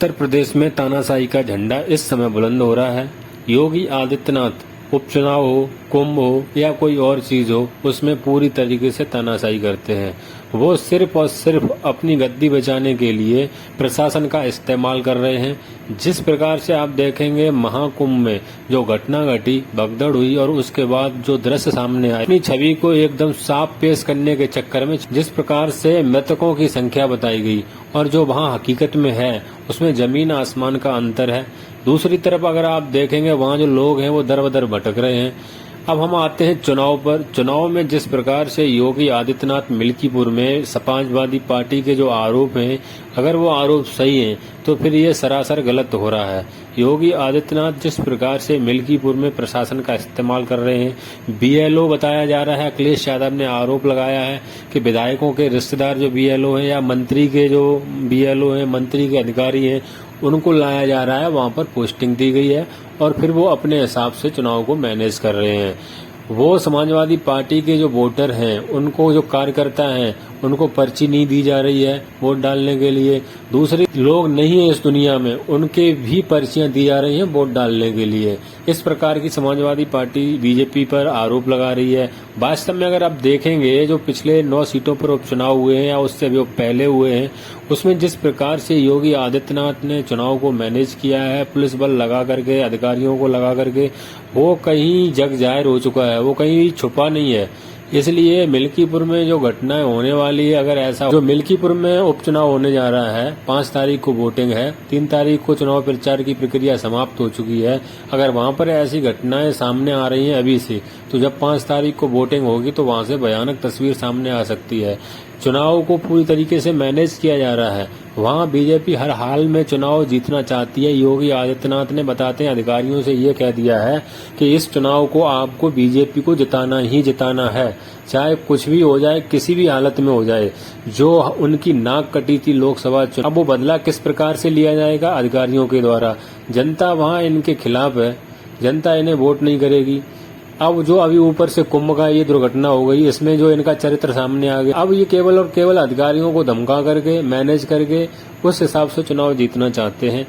उत्तर प्रदेश में तानाशाही का झंडा इस समय बुलंद हो रहा है। योगी आदित्यनाथ उपचुनाव हो, कुंभ हो या कोई और चीज हो, उसमें पूरी तरीके से तानाशाही करते हैं। वो सिर्फ और सिर्फ अपनी गद्दी बचाने के लिए प्रशासन का इस्तेमाल कर रहे हैं। जिस प्रकार से आप देखेंगे महाकुंभ में जो घटना घटी, भगदड़ हुई और उसके बाद जो दृश्य सामने आए, अपनी छवि को एकदम साफ पेश करने के चक्कर में जिस प्रकार से मृतकों की संख्या बताई गई और जो वहाँ हकीकत में है उसमें जमीन आसमान का अंतर है। दूसरी तरफ अगर आप देखेंगे वहाँ जो लोग हैं वो दर बदर भटक रहे हैं। अब हम आते हैं चुनाव पर। चुनाव में जिस प्रकार से योगी आदित्यनाथ मिल्कीपुर में समाजवादी पार्टी के जो आरोप हैं, अगर वो आरोप सही हैं तो फिर ये सरासर गलत हो रहा है। योगी आदित्यनाथ जिस प्रकार से मिल्कीपुर में प्रशासन का इस्तेमाल कर रहे हैं, बीएलओ बताया जा रहा है। अखिलेश यादव ने आरोप लगाया है कि विधायकों के रिश्तेदार जो बीएलओ हैं या मंत्री के जो बीएलओ हैं, मंत्री के अधिकारी हैं, उनको लाया जा रहा है, वहां पर पोस्टिंग दी गई है और फिर वो अपने हिसाब से चुनाव को मैनेज कर रहे हैं। वो समाजवादी पार्टी के जो वोटर हैं, उनको जो कार्यकर्ता हैं, उनको पर्ची नहीं दी जा रही है वोट डालने के लिए। दूसरे लोग नहीं है इस दुनिया में, उनके भी पर्चियां दी जा रही हैं वोट डालने के लिए। इस प्रकार की समाजवादी पार्टी बीजेपी पर आरोप लगा रही है। वास्तव में अगर आप देखेंगे जो पिछले 9 सीटों पर उपचुनाव हुए हैं या उससे भी पहले हुए हैं, उसमें जिस प्रकार से योगी आदित्यनाथ ने चुनाव को मैनेज किया है, पुलिस बल लगा करके, अधिकारियों को लगा करके, वो कहीं जग जाहिर हो चुका है, वो कहीं छुपा नहीं है। इसलिए मिल्कीपुर में जो घटनाएं होने वाली है, अगर ऐसा जो मिल्कीपुर में उपचुनाव होने जा रहा है, 5 तारीख को वोटिंग है, 3 तारीख को चुनाव प्रचार की प्रक्रिया समाप्त हो चुकी है। अगर वहां पर ऐसी घटनाएं सामने आ रही हैं अभी से, तो जब 5 तारीख को वोटिंग होगी तो वहां से भयानक तस्वीर सामने आ सकती है। चुनाव को पूरी तरीके से मैनेज किया जा रहा है। वहां बीजेपी हर हाल में चुनाव जीतना चाहती है। योगी आदित्यनाथ ने बताते हैं अधिकारियों से ये कह दिया है कि इस चुनाव को आपको बीजेपी को जिताना ही जिताना है, चाहे कुछ भी हो जाए, किसी भी हालत में हो जाए। जो उनकी नाक कटी थी लोकसभा चुनाव, अब वो बदला किस प्रकार से लिया जाएगा अधिकारियों के द्वारा। जनता वहां इनके खिलाफ है, जनता इन्हें वोट नहीं करेगी। अब जो अभी ऊपर से कुंभ का ये दुर्घटना हो गई, इसमें जो इनका चरित्र सामने आ गया, अब ये केवल और केवल अधिकारियों को धमका करके, मैनेज करके उस हिसाब से चुनाव जीतना चाहते हैं।